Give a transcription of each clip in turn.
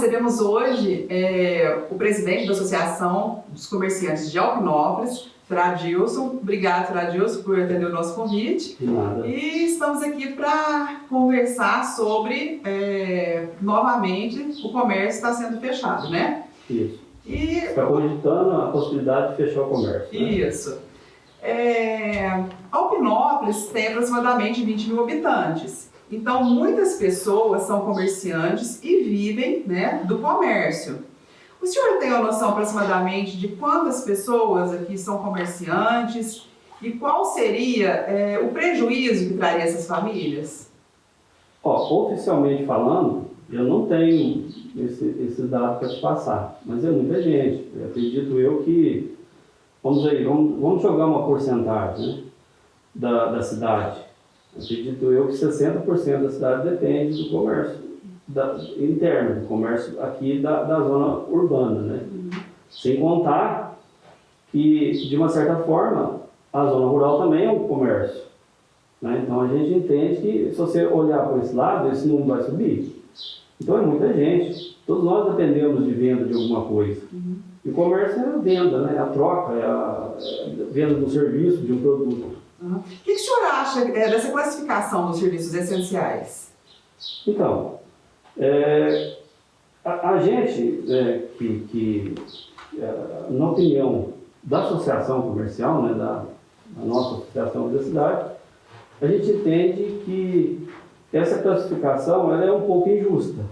recebemos hoje o presidente da Associação dos Comerciantes de Alpinópolis, Sr. Adilson. Obrigada, Sr. Adilson, por atender o nosso convite. De nada. E estamos aqui para conversar sobre, novamente, o comércio está sendo fechado, né? Isso. E... Está cogitando a possibilidade de fechar o comércio. Né? Isso. Alpinópolis tem aproximadamente 20 mil habitantes. Então, muitas pessoas são comerciantes e vivem, né, do comércio. O senhor tem uma noção aproximadamente de quantas pessoas aqui são comerciantes e qual seria o prejuízo que traria essas famílias? Oficialmente falando, eu não tenho esse dado para te passar, mas é muita gente. Eu acredito eu que, vamos jogar uma porcentagem, né, da cidade. Acredito eu que 60% da cidade depende do comércio interno, do comércio aqui da zona urbana, né? Sem contar que, de uma certa forma, a zona rural também é um comércio, né? Então a gente entende que, se você olhar por esse lado, esse número vai subir. Então é muita gente. Todos nós dependemos de venda de alguma coisa. E o comércio é a venda, né? É a troca, é a venda do serviço, de um produto. O que o senhor acha dessa classificação dos serviços essenciais? Então, a gente, na opinião da associação comercial, né, da nossa associação da cidade, a gente entende que essa classificação ela é um pouco injusta.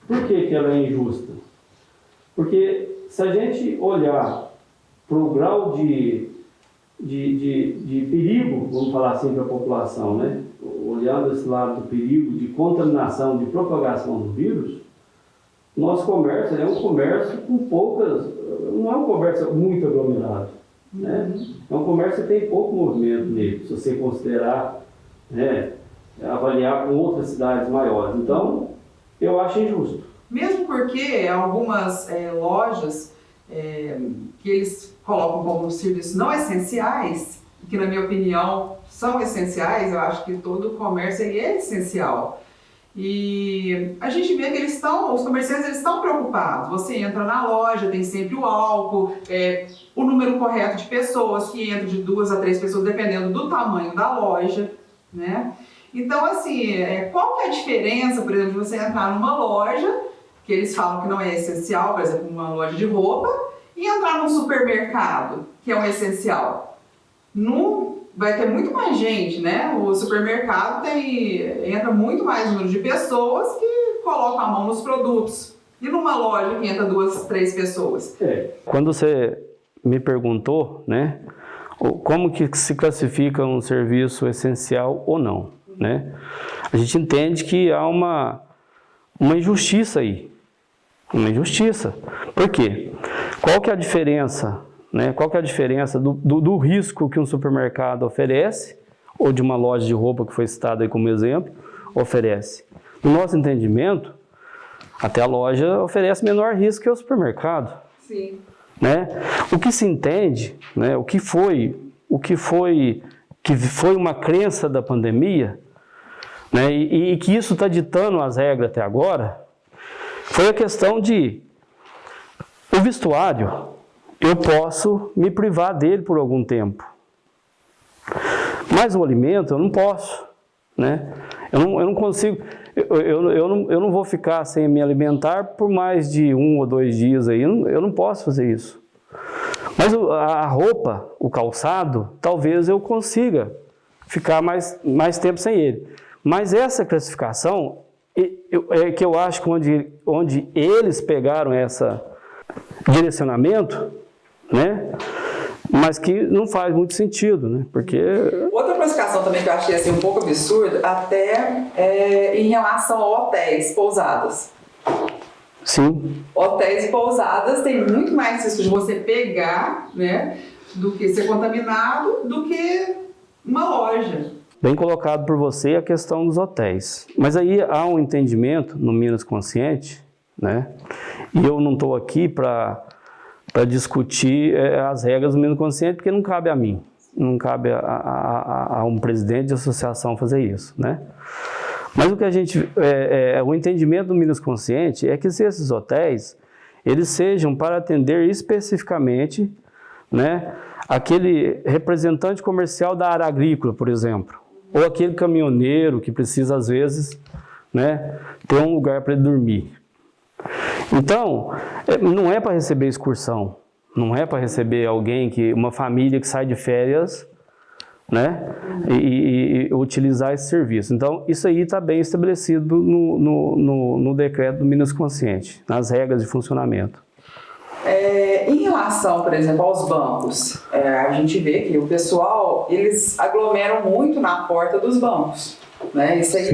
Por que ela é injusta? Porque se a gente olhar para o grau de perigo, vamos falar assim, para a população, né? Olhando esse lado do perigo de contaminação, de propagação do vírus, nosso comércio é um comércio com poucas, não é um comércio muito aglomerado, né? É um comércio que tem pouco movimento nele, se você considerar, né, avaliar com outras cidades maiores. Então, eu acho injusto. Mesmo porque algumas lojas que eles colocam como serviços não essenciais, que na minha opinião são essenciais, eu acho que todo o comércio é essencial. E a gente vê que os comerciantes estão preocupados. Você entra na loja, tem sempre o álcool, o número correto de pessoas, que entra de 2 a 3 pessoas, dependendo do tamanho da loja, né? Então, assim, qual que é a diferença, por exemplo, de você entrar numa loja, que eles falam que não é essencial, por exemplo, uma loja de roupa, e entrar num supermercado, que é um essencial? Vai ter muito mais gente, né? O supermercado entra muito mais número de pessoas que colocam a mão nos produtos. E numa loja que entra 2, 3 pessoas? Quando você me perguntou, né, como que se classifica um serviço essencial ou não, né? A gente entende que há uma injustiça aí. Uma injustiça. Por quê? Qual que é a diferença, né? Qual que é a diferença do risco que um supermercado oferece, ou de uma loja de roupa que foi citada aí como exemplo, oferece? No nosso entendimento, até a loja oferece menor risco que o supermercado. Sim. Né? O que se entende, né, o que foi uma crença da pandemia, né, e que isso está ditando as regras até agora, foi a questão de o vestuário, eu posso me privar dele por algum tempo. Mas o alimento eu não posso, né? Eu não consigo, eu não vou ficar sem me alimentar por mais de 1 ou 2 dias aí, eu não posso fazer isso. Mas a roupa, o calçado, talvez eu consiga ficar mais tempo sem ele. Mas essa classificação é que eu acho que onde eles pegaram esse direcionamento, né? Mas que não faz muito sentido, né? Porque... Outra classificação também que eu achei assim, um pouco absurda, até em relação a hotéis, pousadas. Sim. Hotéis e pousadas têm muito mais risco de você pegar, né, do que ser contaminado, do que uma loja. Bem colocado por você a questão dos hotéis. Mas aí há um entendimento no Minas Consciente, né? E eu não estou aqui para discutir as regras do Minas Consciente, porque não cabe a mim, não cabe a um presidente de associação fazer isso, né? Mas o que a gente, o entendimento do Minas Consciente é que se esses hotéis, eles sejam para atender especificamente, né, aquele representante comercial da área agrícola, por exemplo, ou aquele caminhoneiro que precisa, às vezes, né, ter um lugar para ele dormir. Então, não é para receber excursão, não é para receber uma família que sai de férias, né, e utilizar esse serviço. Então, isso aí está bem estabelecido no decreto do Minas Consciente, nas regras de funcionamento. Em relação, por exemplo, aos bancos, a gente vê que o pessoal, eles aglomeram muito na porta dos bancos, né? Isso aí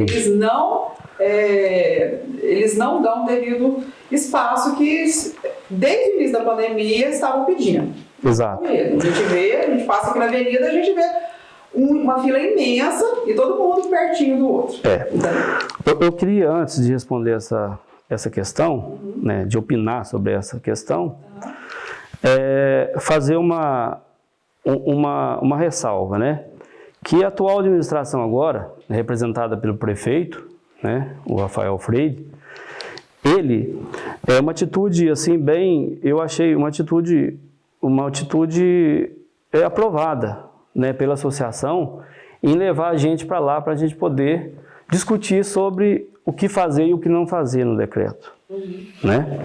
eles não dão devido espaço que, desde o início da pandemia, estavam pedindo. Exato. A gente passa aqui na avenida, a gente vê uma fila imensa e todo mundo pertinho do outro. Eu queria, antes de responder essa questão, né, de opinar sobre essa questão, fazer uma ressalva, né? Que a atual administração agora, representada pelo prefeito, né, o Rafael Freire, ele é uma atitude assim eu achei uma atitude aprovada, né, pela associação, em levar a gente para lá para a gente poder discutir sobre o que fazer e o que não fazer no decreto, né?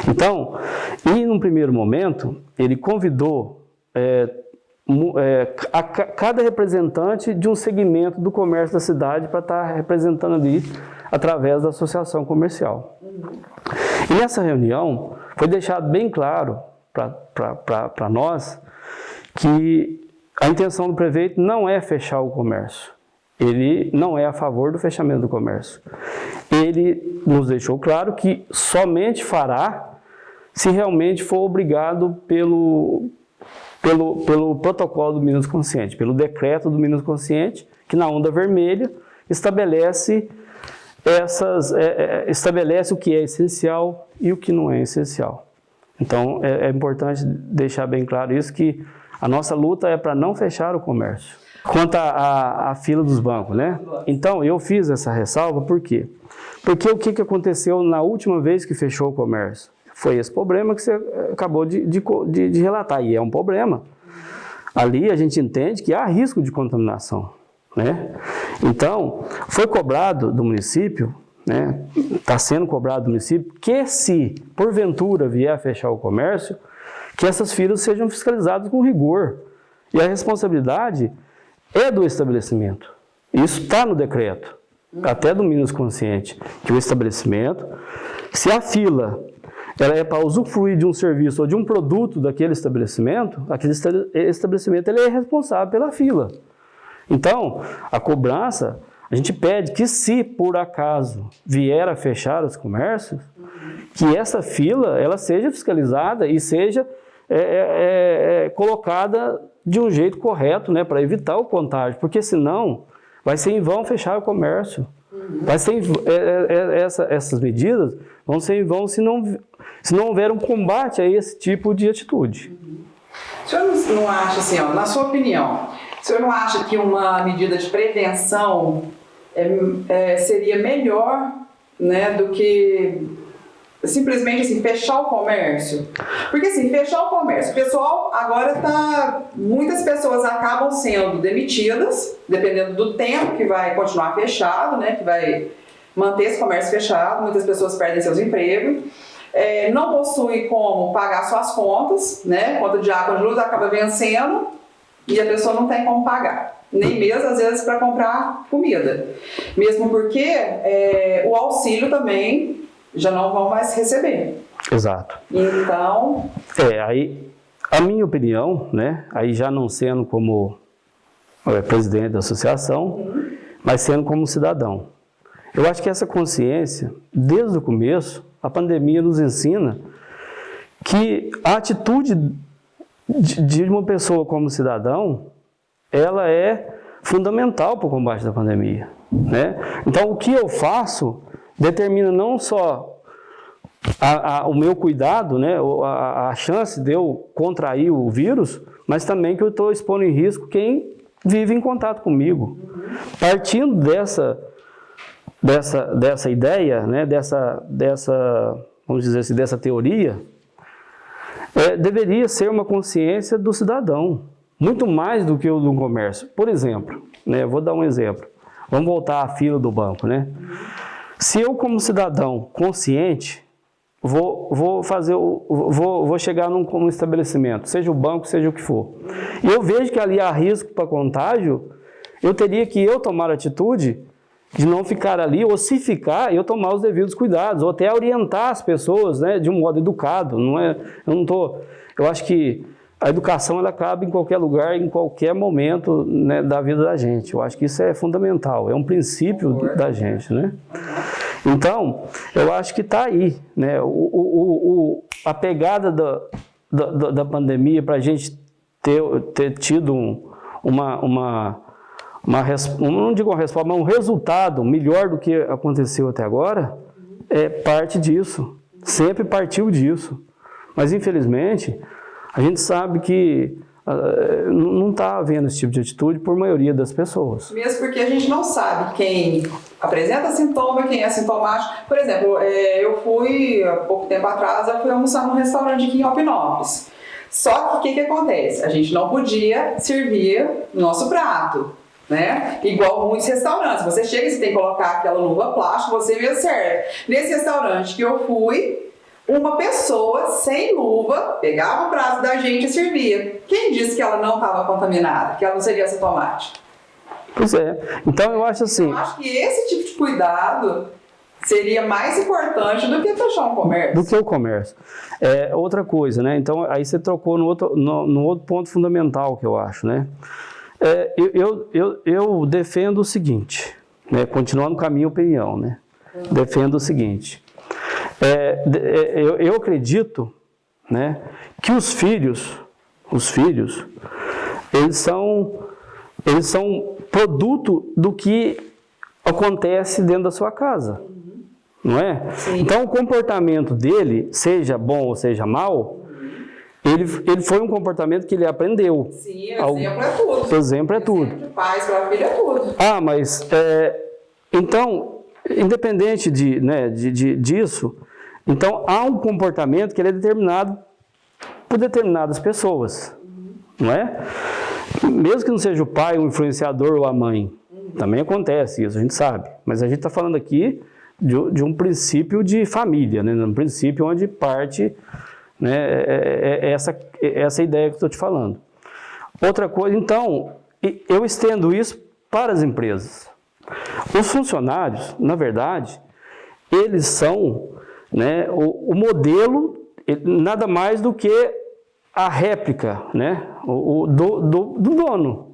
Então, e num primeiro momento, ele convidou cada representante de um segmento do comércio da cidade para estar representando ali através da associação comercial. E nessa reunião foi deixado bem claro para nós que a intenção do prefeito não é fechar o comércio. Ele não é a favor do fechamento do comércio. Ele nos deixou claro que somente fará se realmente for obrigado pelo protocolo do Minas Consciente, pelo decreto do Minas Consciente, que na onda vermelha estabelece o que é essencial e o que não é essencial. Então, é importante deixar bem claro isso, que a nossa luta é para não fechar o comércio. Quanto à fila dos bancos, né? Então, eu fiz essa ressalva, por quê? Porque o que aconteceu na última vez que fechou o comércio? Foi esse problema que você acabou de relatar, e é um problema. Ali a gente entende que há risco de contaminação, né? Então, foi cobrado do município, né? Está sendo cobrado do município, que se porventura vier a fechar o comércio, que essas filas sejam fiscalizadas com rigor. E a responsabilidade é do estabelecimento. Isso está no decreto, até do Minas Consciente, que o estabelecimento, se a fila ela é para usufruir de um serviço ou de um produto daquele estabelecimento, aquele estabelecimento ele é responsável pela fila. Então, a cobrança, a gente pede que, se por acaso vier a fechar os comércios, que essa fila ela seja fiscalizada e seja colocada de um jeito correto, né, para evitar o contágio, porque senão vai ser em vão fechar o comércio. Vai ser essas medidas vão ser em vão se não houver um combate a esse tipo de atitude. O senhor não acha, assim, na sua opinião, o senhor não acha que uma medida de prevenção seria melhor, né, do que simplesmente assim, fechar o comércio? Porque assim, fechar o comércio, o pessoal agora muitas pessoas acabam sendo demitidas, dependendo do tempo que vai continuar fechado, né, que vai manter esse comércio fechado, muitas pessoas perdem seus empregos, não possui como pagar suas contas, né, conta de água e luz acaba vencendo e a pessoa não tem como pagar, nem mesmo às vezes para comprar comida, mesmo porque o auxílio também já não vão mais receber. Exato. Então... aí, a minha opinião, né, aí já não sendo como presidente da associação, mas sendo como cidadão. Eu acho que essa consciência, desde o começo, a pandemia nos ensina que a atitude de uma pessoa como cidadão, ela é fundamental para o combate da pandemia, né? Então, o que eu faço determina não só o meu cuidado, né, a chance de eu contrair o vírus, mas também que eu estou expondo em risco quem vive em contato comigo. Partindo dessa dessa ideia, né, vamos dizer assim, dessa teoria, deveria ser uma consciência do cidadão, muito mais do que o do comércio. Por exemplo, né, vou dar um exemplo. Vamos voltar à fila do banco, né? Se eu, como cidadão consciente, vou chegar num estabelecimento, seja o banco, seja o que for, e eu vejo que ali há risco para contágio, eu teria que tomar a atitude de não ficar ali, ou se ficar, eu tomar os devidos cuidados, ou até orientar as pessoas, né, de um modo educado. Eu acho que a educação ela cabe em qualquer lugar, em qualquer momento, né, da vida da gente. Eu acho que isso é fundamental, é um princípio da gente, né? Então, eu acho que está aí, né? A pegada da pandemia para a gente ter tido não digo uma resposta, mas um resultado melhor do que aconteceu até agora, parte disso, sempre partiu disso. Mas, infelizmente, a gente sabe que não está havendo esse tipo de atitude por maioria das pessoas. Mesmo porque a gente não sabe quem apresenta sintoma, quem é sintomático. Por exemplo, eu fui, há pouco tempo atrás, almoçar num restaurante aqui em Alpinópolis. Só que o que acontece? A gente não podia servir o nosso prato, né? Igual muitos restaurantes. Você chega e você tem que colocar aquela luva plástica, você mesmo serve. Nesse restaurante que eu fui, uma pessoa sem luva pegava o prato da gente e servia. Quem disse que ela não estava contaminada, que ela não seria sintomática? Pois é. Então eu acho assim... Eu acho que esse tipo de cuidado seria mais importante do que fechar um comércio. Do que o comércio. Outra coisa, né? Então aí você trocou no outro ponto fundamental que eu acho, né? Eu defendo o seguinte, né? Continuando com a minha opinião, né? Defendo o seguinte... eu acredito, né, que os filhos, eles são produto do que acontece dentro da sua casa, não é? Sim. Então, o comportamento dele, seja bom ou seja mal, ele foi um comportamento que ele aprendeu. Sim, o exemplo é tudo. O exemplo é tudo. De pais para filho é tudo. Mas, então, independente disso, então há um comportamento que ele é determinado por determinadas pessoas, não é? Mesmo que não seja o pai, o influenciador ou a mãe, também acontece isso, a gente sabe. Mas a gente está falando aqui de um princípio de família, né? Um princípio onde parte, né, essa ideia que eu estou te falando. Outra coisa, então, eu estendo isso para as empresas. Os funcionários, na verdade, eles são, né, o modelo, nada mais do que a réplica, né, do dono.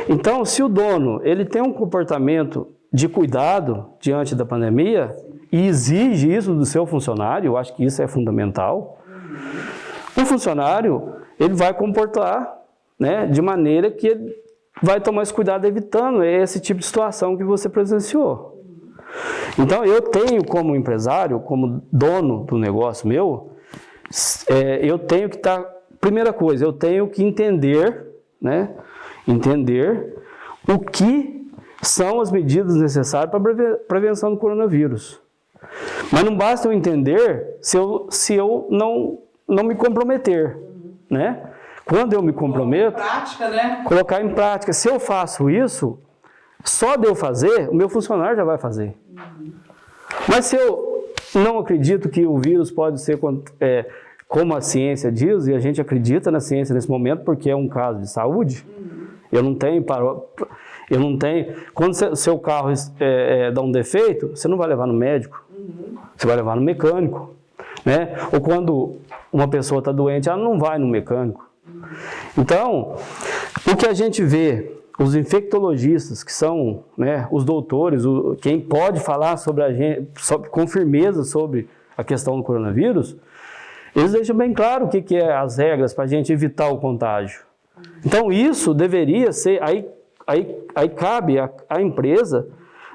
Então, se o dono ele tem um comportamento de cuidado diante da pandemia e exige isso do seu funcionário, eu acho que isso é fundamental, o funcionário ele vai comportar, né, de maneira que ele vai tomar esse cuidado evitando esse tipo de situação que você presenciou. Então, eu tenho como empresário, como dono do negócio meu, eu tenho que estar... Primeira coisa, eu tenho que entender, né? Entender o que são as medidas necessárias para a prevenção do coronavírus. Mas não basta eu entender se eu não me comprometer, né? Quando eu me comprometo... Prática, né? Colocar em prática. Se eu faço isso, só de eu fazer, o meu funcionário já vai fazer. Mas se eu não acredito que o vírus pode ser como a ciência diz, e a gente acredita na ciência nesse momento porque é um caso de saúde, eu não tenho... Quando seu carro dá um defeito, você não vai levar no médico, você vai levar no mecânico, né? Ou quando uma pessoa está doente, ela não vai no mecânico. Então, o que a gente vê, os infectologistas, que são, né, os doutores, quem pode falar com firmeza sobre a questão do coronavírus, eles deixam bem claro o que é as regras para a gente evitar o contágio. Então, isso deveria ser... Aí cabe à empresa,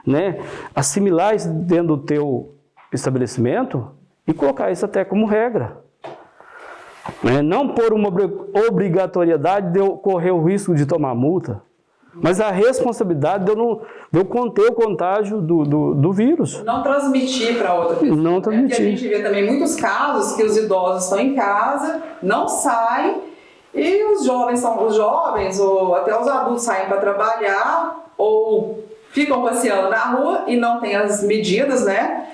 né, assimilar isso dentro do teu estabelecimento e colocar isso até como regra. Né? Não por uma obrigatoriedade de eu correr o risco de tomar multa. Mas a responsabilidade de eu conter o contágio do vírus. Não transmitir para outra pessoa. Não transmitir. Porque a gente vê também muitos casos que os idosos estão em casa, não saem, e os jovens ou até os adultos saem para trabalhar ou ficam passeando na rua e não tem as medidas, né,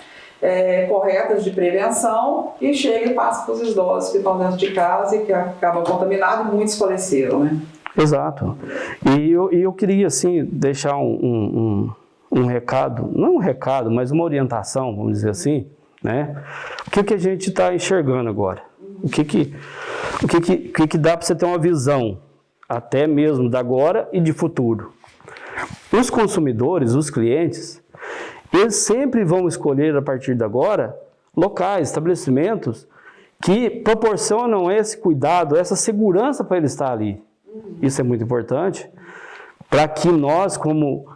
corretas de prevenção, e chega e passa para os idosos que estão dentro de casa e que acabam contaminados, e muitos faleceram, né? Exato. E eu queria, assim, deixar um recado, não um recado, mas uma orientação, vamos dizer assim, né? O que a gente está enxergando agora? O que dá para você ter uma visão, até mesmo da agora e de futuro? Os consumidores, os clientes, eles sempre vão escolher, a partir de agora, locais, estabelecimentos que proporcionam esse cuidado, essa segurança para ele estar ali. Isso é muito importante, para que nós, como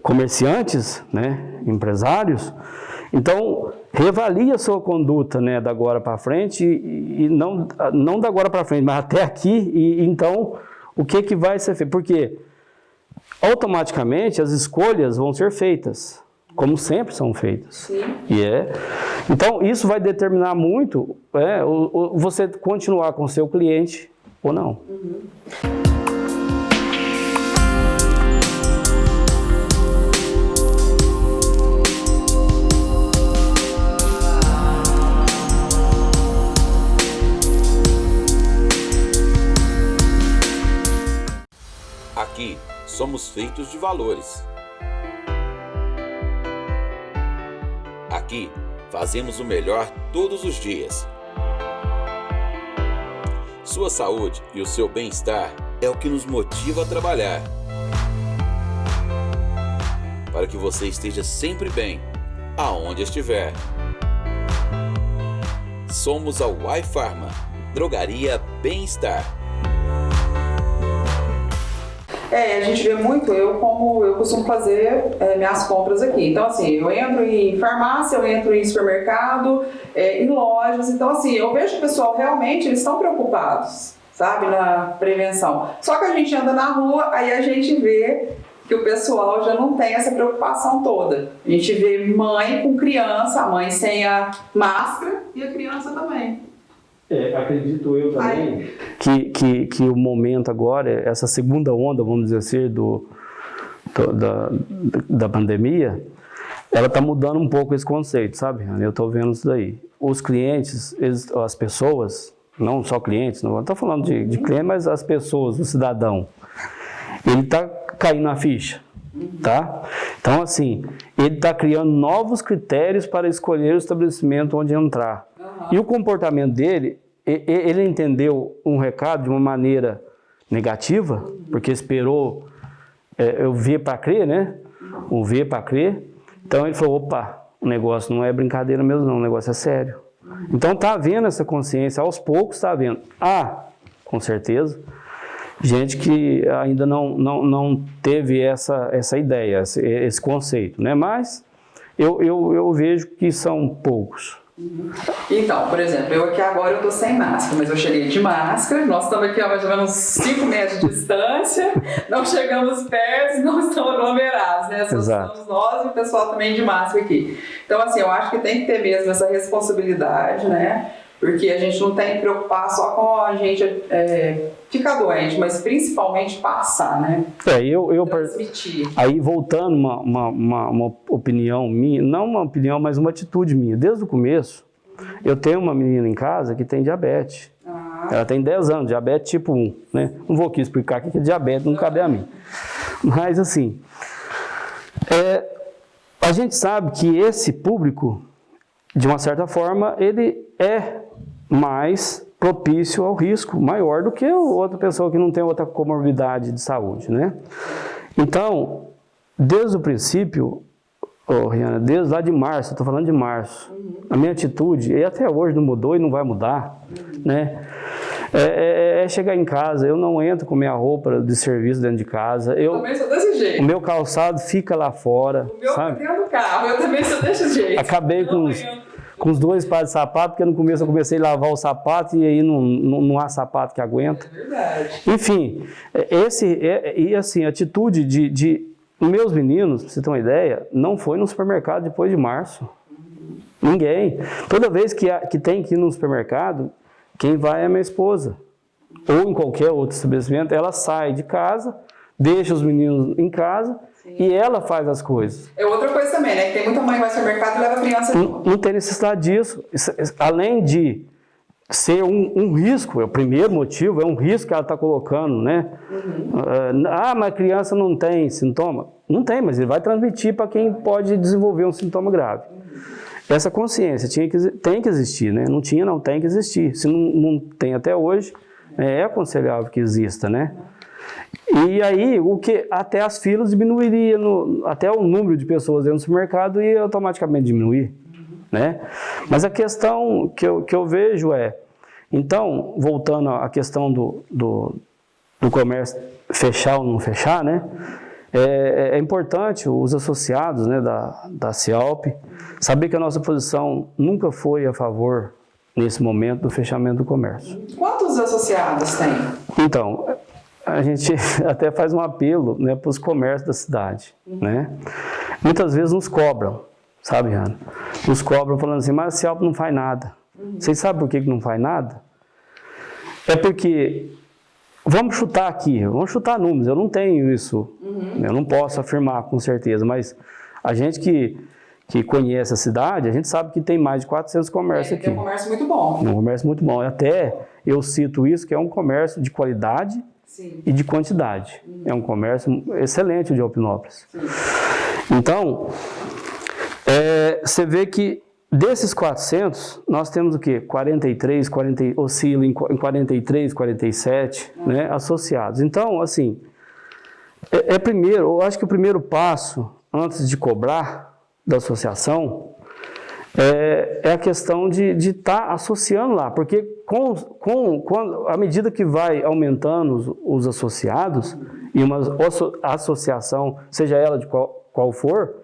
comerciantes, né, empresários, então, reavalie a sua conduta, né, da agora para frente, e não da agora para frente, mas até aqui, e então, o que vai ser feito? Porque, automaticamente, as escolhas vão ser feitas, como sempre são feitas. Sim. Então, isso vai determinar muito você continuar com o seu cliente ou não. Uhum. Aqui somos feitos de valores. Aqui fazemos o melhor todos os dias. Sua saúde e o seu bem-estar é o que nos motiva a trabalhar. Para que você esteja sempre bem, aonde estiver. Somos a Uai Farma, Drogaria Bem-Estar. A gente vê muito, eu costumo fazer minhas compras aqui. Então, assim, eu entro em farmácia, eu entro em supermercado, em lojas. Então, assim, eu vejo que o pessoal realmente, eles estão preocupados, sabe, na prevenção. Só que a gente anda na rua, aí a gente vê que o pessoal já não tem essa preocupação toda. A gente vê mãe com criança, a mãe sem a máscara e a criança também. Acredito eu também que o momento agora, essa segunda onda, vamos dizer assim, da pandemia, ela está mudando um pouco esse conceito, sabe? Eu estou vendo isso daí. Os clientes, as pessoas, não só clientes, não estou falando de cliente, mas as pessoas, o cidadão, ele está caindo na ficha, tá? Então, assim, ele está criando novos critérios para escolher o estabelecimento onde entrar. E o comportamento dele, ele entendeu um recado de uma maneira negativa, porque esperou eu ver para crer, né? O ver para crer. Então ele falou, opa, o negócio não é brincadeira mesmo não, o negócio é sério. Então está havendo essa consciência, aos poucos está havendo. Com certeza, gente que ainda não teve essa ideia, esse conceito, né? Mas eu vejo que são poucos. Então, por exemplo, eu aqui agora eu tô sem máscara, mas eu cheguei de máscara, nós estamos aqui a mais ou menos 5 metros de distância, não chegamos perto, não estamos aglomerados, né? Só estamos nós e o pessoal também de máscara aqui. Então, assim, eu acho que tem que ter mesmo essa responsabilidade, né? Porque a gente não tem que preocupar só com a gente ficar doente, mas principalmente passar, né? Transmitir. Aí, voltando uma opinião minha, não uma opinião, mas uma atitude minha. Desde o começo, eu tenho uma menina em casa que tem diabetes. Ela tem 10 anos, diabetes tipo 1, né? Não vou aqui explicar o que é diabetes, não cabe a mim. Mas, assim, a gente sabe que esse público, de uma certa forma, ele é mais propício ao risco, maior do que outra pessoa que não tem outra comorbidade de saúde, né? Então, desde o princípio, Rihanna, desde lá de março, estou falando de março, a minha atitude, e até hoje não mudou e não vai mudar, né? É chegar em casa, eu não entro com minha roupa de serviço dentro de casa. Eu também sou desse jeito. O meu calçado fica lá fora, o meu sabe? Dentro do carro, eu também sou desse jeito. Acabei com com os 2 pares de sapato, porque no começo eu comecei a lavar o sapato e aí não há sapato que aguenta. É verdade. Enfim, e assim, a atitude de meus meninos, pra você ter uma ideia, não foi no supermercado depois de março. Ninguém. Toda vez que tem que ir no supermercado, quem vai é a minha esposa. Ou em qualquer outro estabelecimento, ela sai de casa, deixa os meninos em casa. Sim. E ela faz as coisas. É outra coisa também, né? Que tem muita mãe que vai ao supermercado e leva a criança junto. Não tem necessidade disso. Além de ser um risco, é o primeiro motivo, é um risco que ela está colocando, né? Mas a criança não tem sintoma. Não tem, mas ele vai transmitir para quem pode desenvolver um sintoma grave. Essa consciência tem que existir, né? Não tinha, não, tem que existir. Se não tem até hoje, é aconselhável que exista, né? E aí, até as filas diminuiria, até o número de pessoas dentro do supermercado ia automaticamente diminuir, né? Mas a questão que eu vejo então, voltando à questão do comércio fechar ou não fechar, né? É importante os associados, né, da Cialp saber que a nossa posição nunca foi a favor, nesse momento, do fechamento do comércio. Quantos associados tem? Então, a gente até faz um apelo, né, para os comércios da cidade, né? Muitas vezes nos cobram, sabe, Ana? Nos cobram falando assim, mas a Cialp não faz nada. Vocês sabem por que não faz nada? É porque, vamos chutar números, eu não tenho isso, eu não posso afirmar com certeza, mas a gente que conhece a cidade, a gente sabe que tem mais de 400 comércios aqui. É um comércio muito bom. Um comércio muito bom. Até eu cito isso, que é um comércio de qualidade. Sim. E de quantidade. É um comércio excelente de Alpinópolis. Sim. Então, você vê que desses 400, nós temos o quê? 43, oscila em 43, 47, né, associados. Então, assim, primeiro, eu acho que o primeiro passo, antes de cobrar da associação, é a questão de estar associando lá, porque à medida que vai aumentando os associados, e uma associação, seja ela de qual for,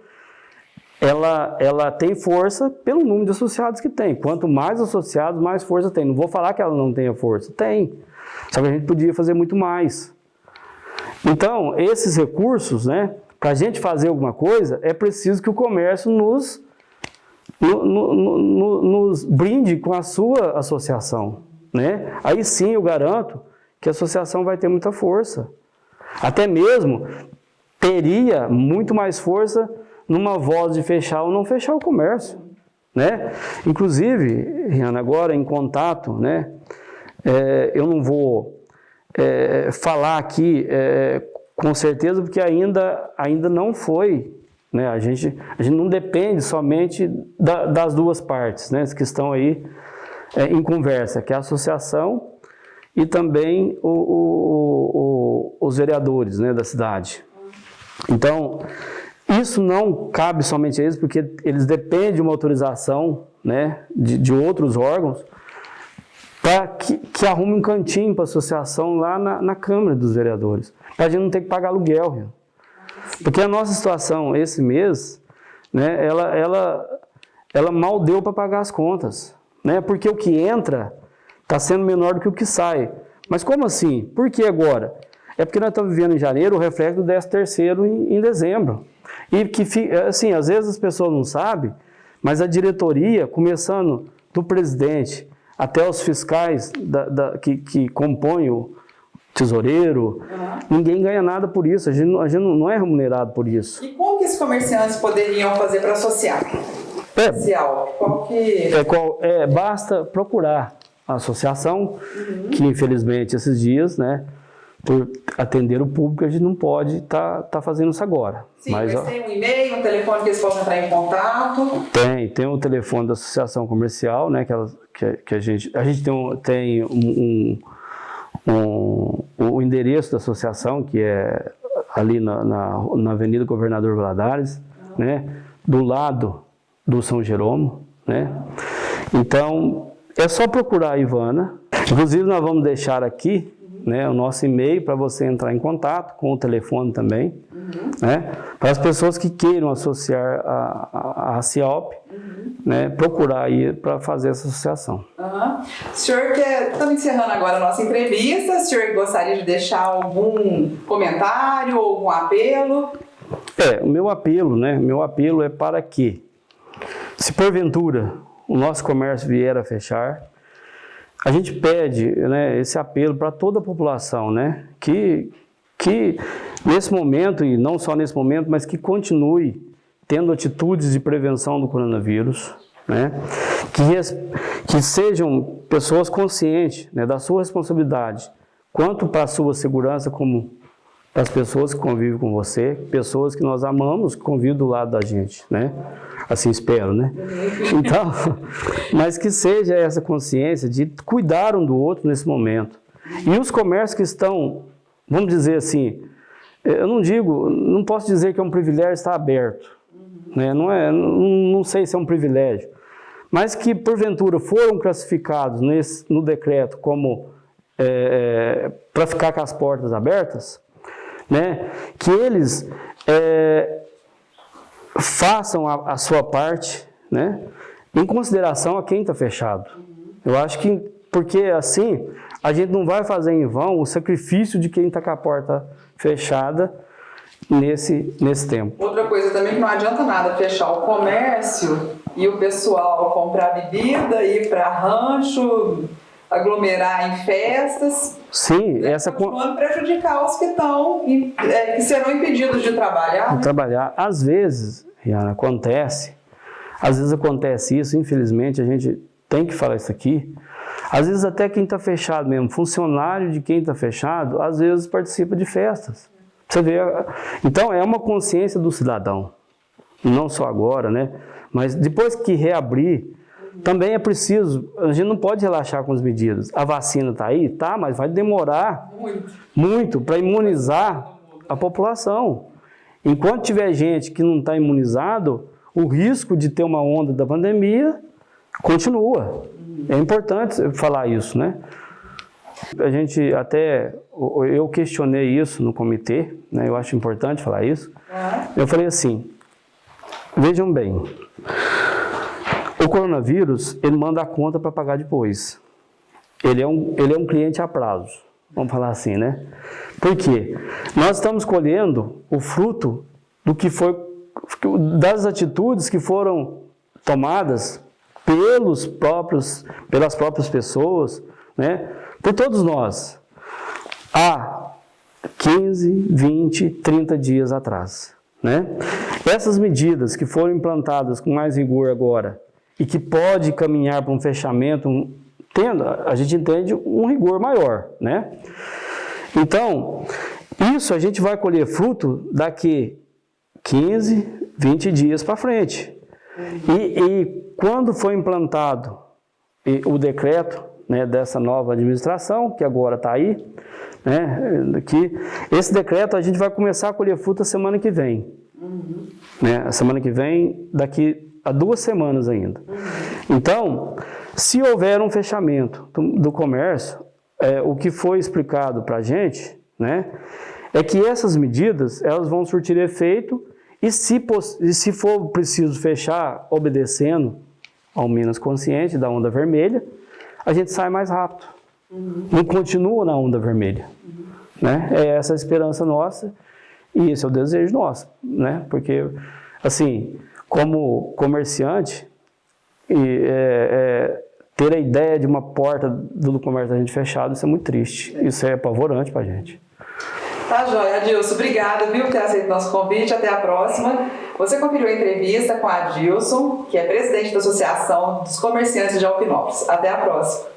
ela tem força pelo número de associados que tem. Quanto mais associados, mais força tem. Não vou falar que ela não tenha força, tem. Só que a gente podia fazer muito mais. Então, esses recursos, né, para a gente fazer alguma coisa, é preciso que o comércio nos brinde com a sua associação, né? Aí sim eu garanto que a associação vai ter muita força. Até mesmo teria muito mais força numa voz de fechar ou não fechar o comércio, né? Inclusive, Rihanna, agora em contato, né? Eu não vou falar aqui com certeza, porque ainda não foi, né? A gente não depende somente das duas partes, né, que estão aí em conversa, que é a associação e também os vereadores, né, da cidade. Então, isso não cabe somente a eles, porque eles dependem de uma autorização, né, de outros órgãos, para que arrume um cantinho para a associação lá na Câmara dos Vereadores, para a gente não ter que pagar aluguel. Porque a nossa situação esse mês, né, ela mal deu para pagar as contas, né, porque o que entra está sendo menor do que o que sai. Mas como assim? Por que agora? É porque nós estamos vivendo em janeiro o reflexo do 13º em dezembro. E que, assim, às vezes as pessoas não sabem, mas a diretoria, começando do presidente até os fiscais que compõem o tesoureiro, ninguém ganha nada por isso, a gente não é remunerado por isso. E como que esses comerciantes poderiam fazer para associar? Basta procurar a associação, que infelizmente esses dias, né, por atender o público, a gente não pode tá fazendo isso agora. Sim, mas tem um e-mail, um telefone que eles possam entrar em contato? Tem o telefone da associação comercial, né, que a gente tem o endereço da associação, que é ali na Avenida Governador Valadares, né, do lado do São Jerônimo, né. Então, é só procurar a Ivana. Inclusive, nós vamos deixar aqui, né, o nosso e-mail para você entrar em contato, com o telefone também, né, para as pessoas que queiram associar a Cialp, né, procurar aí para fazer essa associação. Uhum. O senhor estamos encerrando agora a nossa entrevista, o senhor gostaria de deixar algum comentário, algum apelo? O meu apelo é para que, se porventura o nosso comércio vier a fechar, a gente pede, né, esse apelo para toda a população, né, que nesse momento, e não só nesse momento, mas que continue tendo atitudes de prevenção do coronavírus, né, que sejam pessoas conscientes, né, da sua responsabilidade, quanto para a sua segurança, como para as pessoas que convivem com você, pessoas que nós amamos, que convivem do lado da gente, né? Assim espero, né? Então, mas que seja essa consciência de cuidar um do outro nesse momento. E os comércios que estão, vamos dizer assim, eu não posso dizer que é um privilégio estar aberto, né? Não sei se é um privilégio, mas que porventura foram classificados no decreto como para ficar com as portas abertas, né? Que eles façam a sua parte, né? Em consideração a quem está fechado. Eu acho que, porque assim, a gente não vai fazer em vão o sacrifício de quem está com a porta fechada nesse tempo. Outra coisa também que não adianta nada fechar o comércio e o pessoal comprar bebida, ir para rancho, aglomerar em festas. Sim, continuando a prejudicar os que serão impedidos de trabalhar. Trabalhar. Às vezes, Rihanna, acontece isso, infelizmente, a gente tem que falar isso aqui. Às vezes até quem está fechado mesmo, funcionário de quem está fechado, às vezes participa de festas. Você vê, então é uma consciência do cidadão, não só agora, né? Mas depois que reabrir, também é preciso, a gente não pode relaxar com as medidas. A vacina está aí? Tá, mas vai demorar muito para imunizar a população. Enquanto tiver gente que não está imunizado, o risco de ter uma onda da pandemia continua. É importante falar isso, né? A gente eu questionei isso no comitê, né? Eu acho importante falar isso. Eu falei assim, vejam bem, o coronavírus, ele manda a conta para pagar depois. Ele é um cliente a prazo, vamos falar assim, né? Por quê? Nós estamos colhendo o fruto das atitudes que foram tomadas pelas próprias pessoas, né? Por todos nós, há 15, 20, 30 dias atrás, né? Essas medidas que foram implantadas com mais rigor agora, e que pode caminhar para um fechamento, a gente entende um rigor maior, né? Então, isso a gente vai colher fruto daqui 15, 20 dias para frente. E quando foi implantado o decreto, né, dessa nova administração, que agora está aí, né, que esse decreto a gente vai começar a colher fruto a semana que vem. Né, a semana que vem, daqui há 2 semanas ainda. Então, se houver um fechamento do comércio, o que foi explicado para a gente, né, é que essas medidas elas vão surtir efeito e se for preciso fechar obedecendo ao menos consciente da onda vermelha, a gente sai mais rápido. Não continua na onda vermelha. Né? É essa a esperança nossa e esse é o desejo nosso. Né? Porque, assim, como comerciante, ter a ideia de uma porta do comércio da gente fechado, isso é muito triste. Isso é apavorante para a gente. Tá joia, Adilson. Obrigada, viu, por ter aceito o nosso convite. Até a próxima. Você conferiu a entrevista com a Adilson, que é presidente da Associação dos Comerciantes de Alpinópolis. Até a próxima.